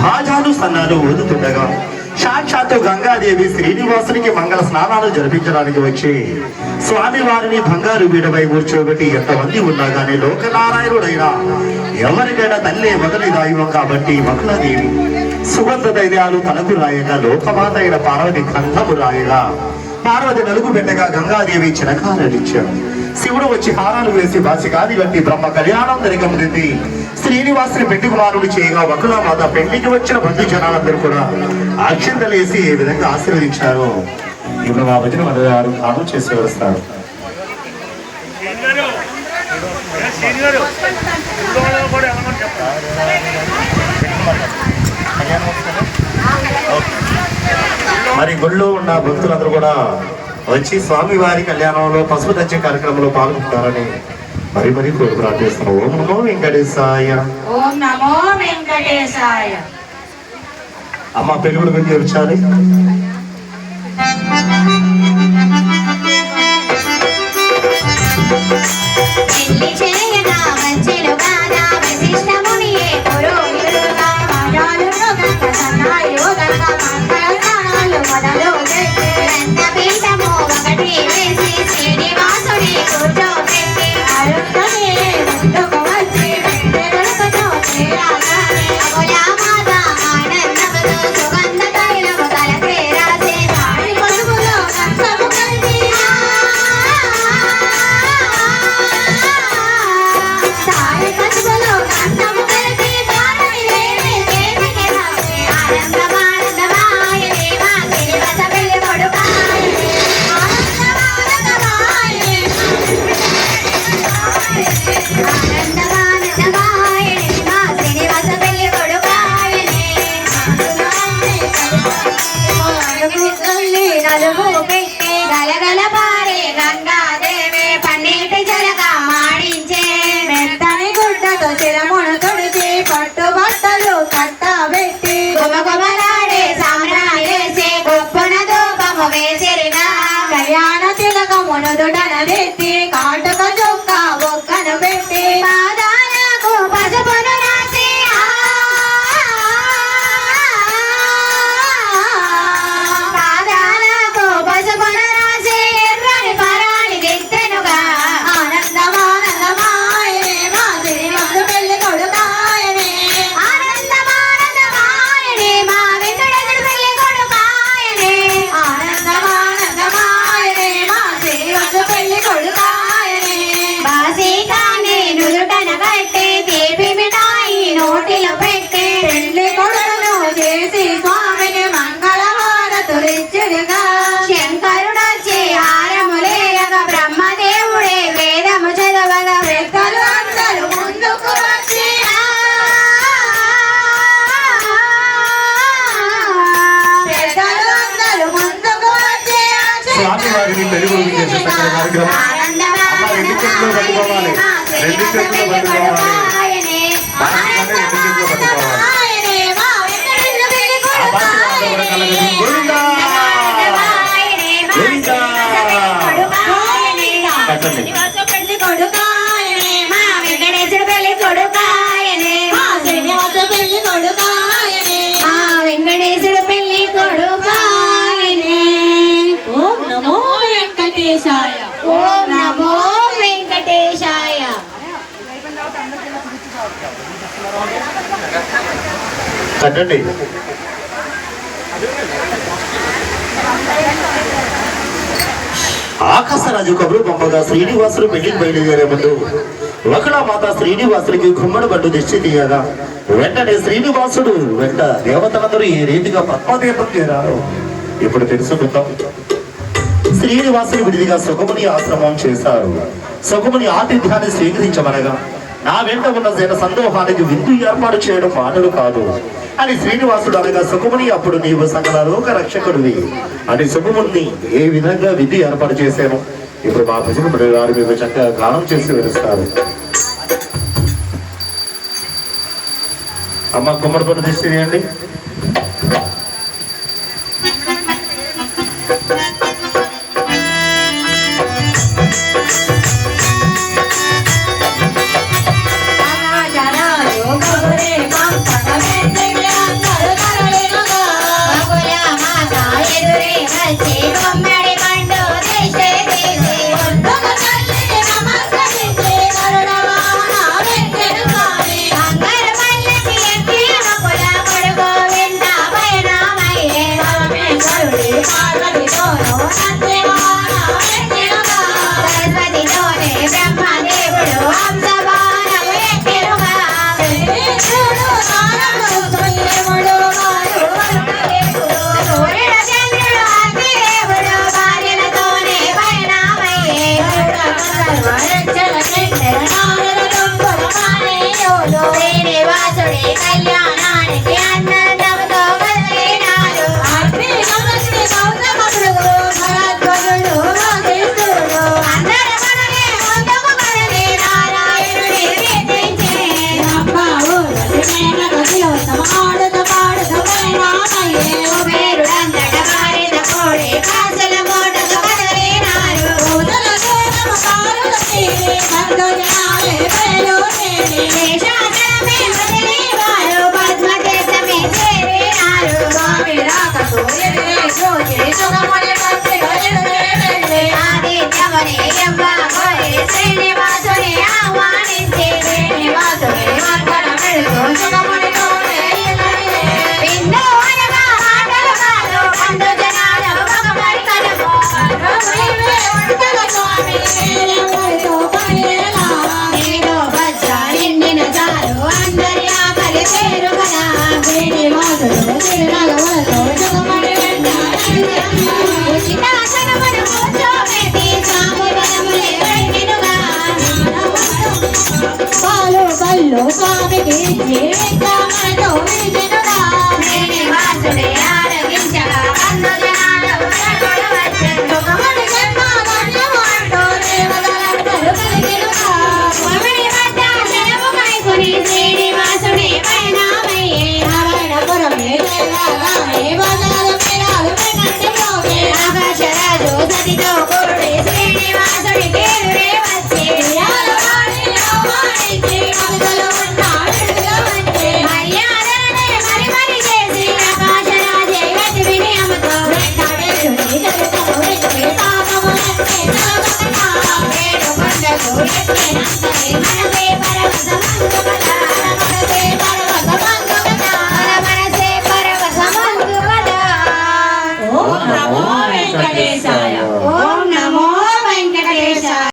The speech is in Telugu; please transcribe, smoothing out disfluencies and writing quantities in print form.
భాజాలు సన్నాలు ఊదుతుండగా సాక్షాత్తు గంగాదేవి శ్రీనివాసునికి మంగళ స్నానాలు జరిపించడానికి వచ్చి స్వామివారిని బంగారు బీడపై కూర్చోబెట్టి ఎంతమంది ఉన్నా గానీ లోకనారాయణుడైనా ఎవరికైనా తల్లే మొదటి దైవం కాబట్టి మకులాదేవి సుగంధ ధైర్యాలు తనకు రాయగా లోకమాత అయిన పార్వతి కంఠము రాయగా పార్వతి నలుగు పెట్టగా గంగాదేవి చిరకాలనిచ్చాడు. శివుడు వచ్చి హారాలు వేసి బాసికాది గట్టి బ్రహ్మ కళ్యాణం జరిగింది. శ్రీనివాసుని పెళ్లి కుమారుడు చేయగా వకులామాత పెళ్లికి వచ్చిన బంధు జనాలందరూ కూడా అక్షంతలేసి ఏ విధంగా ఆశీర్వదించారు. ఇప్పుడు మా భజన గారు కాదు చేసి వస్తారు. మరి గుళ్ళో ఉన్న భక్తులందరూ కూడా వచ్చి స్వామివారి కళ్యాణంలో పసుపు దంచే కార్యక్రమంలో పాల్గొంటారని మరి మరి కోరు ప్రార్థిస్తున్నాం. ఓం నమో వెంకటేశాయ. ఓం నమో వెంకటేశాయ. అమ్మ పెరుగుడు పెట్టి వచ్చాలి. గలగల పారే గంగాదేవి పన్నీటి జలగా మాడించే మెత్తని గుడ్డతో శిరమును తుడిచి పట్టు బట్టలు కట్టబెట్టి గుమగుమలాడే సామ్రాణేసి గొప్పన ధూపము వేసిరిగా కళ్యాణ తిలకమును దుడన నెత్తి కాటుక చొక్క బొక్కను పెట్టి పాదాలకు పసుపును రాసి పాదాలకు పసుపును రాసి ఎర్రని పరాణి దిత్తెనుగా ఆనందమానందమాయనే మా శ్రీనివాసు పెళ్లి కొడుకాయనే ఆనందమానందమాయనే మా వెంకటేశ్వర పెళ్లి కొడుకాయనే ఆనందమానందమాయనే మా శ్రీనివాసు పెళ్లి కొడుకాయనే బాసికాన్ని నుదుటన కట్టి తీపి మిఠాయి నోటిలో పెట్టి పెళ్లి కొడుకును చేసి స్వామిని మంగళహారతులిచ్చుడుగా శంకరుడొచ్చి హారములేయగా బ్రహ్మదేవుడే వేదము చదవగా పెద్దలు అందరూ ముందుకు వచ్చి పెద్దలు అందరూ ముందుకు వచ్చి స్వామివారిని పెళ్లి చేసే కార్యక్రమం అమ్మ రెండు చేతుల్లో పట్టుకోవాలి. రెండు చేతుల్లో పట్టుకోవాలి. పెళ్లి కొడుకాయనే మా వెంకటేశ్వర పెళ్లి కొడుకాయనే మా శ్రీనివాస పెళ్లి కొడుకాయనే మా వెంకటేశ్వర పెళ్లి కొడుకాయనే. ఓం నమో వెంకటేశాయ. ఓం నమో వెంకటేశాయ. కట్టండి. ఆకాశరాజు కబురు పంపగా శ్రీనివాసుడు పెళ్లికి బయలుదేరే ముందు వకులామాత శ్రీనివాసుడికి గుమ్మడి బండు దిష్టి తీయగా వెంటనే శ్రీనివాసుడు వెంట దేవతలందరూ ఏ రీతిగా పద్మదీపం చేరారో ఇప్పుడు తెలుసుకుందాం. శ్రీనివాసుని విడిదిగా సుగముని ఆశ్రమం చేశారు. సుగముని ఆతిథ్యాన్ని స్వీకరించమనగా నా వెంట ఉన్న జన సందోహానికి విందు ఏర్పాటు చేయడం మాటలు కాదు అని శ్రీనివాసుడు అనగా సుగముని అప్పుడు నీవు సకల లోక రక్షకుడివి అని సుగముని ఏ విధంగా విధి ఏర్పాటు చేశాను ఇప్పుడు మా భజన గారు మేము చక్కగా గానం చేసి వెలుస్తారు. అమ్మ గుమ్మడి పన్ను తీసేయండి. Bye. శ్రీనివాసుని ఆహ్వానించి శ్రీనివాసుని వందనం పెడుతూ సుఖమునితో విందు అనగా ఆటలు కాదు బంధు జనాలు భగవరి కనుము వంటల స్వామి ఎవరితో పడేలా నేను బజ్జ నిండిన చాలు అందరి ఆకలి పేరు కదా శ్రీనివాసుడు తిరునగవలతో సుఖముని ఉచితాసనమును కూర్చోబెట్టి స్వామి బలములే వెండినుగా పాలు కళ్ళు స్వామికి జీవితములతో విడిచెనుగా శ్రీనివాసుడే ఆరగించగా బంధు జనాలు వచ్చెను సుఖముని జన్మధన్యము అంటూ దేవతలందరూ కలిగెనుగా స్వామిని వద్ద శరముకైకొని శ్రీనివాసుడే పయనమయ్యే నారాయణపురమే జయగానే బజారు మేళాలు పెనంటిలోనే ఆకాశరాజు సతితో కూడి శ్రీనివాసుడికి ఎదురే వచ్చి యాలవాణిని ఆహ్వానించి కవితలు ఉన్నాడుగా వచ్చి మర్యాదనే మరి చేసి ఆకాశరాజే గతి వినయముతో వెంటాడేరుని దళితము వెతుకి పాపములన్నీ తలగొనగా వేడుకొండకు ఎక్కినంతనే మనసే పరవశమందు కదా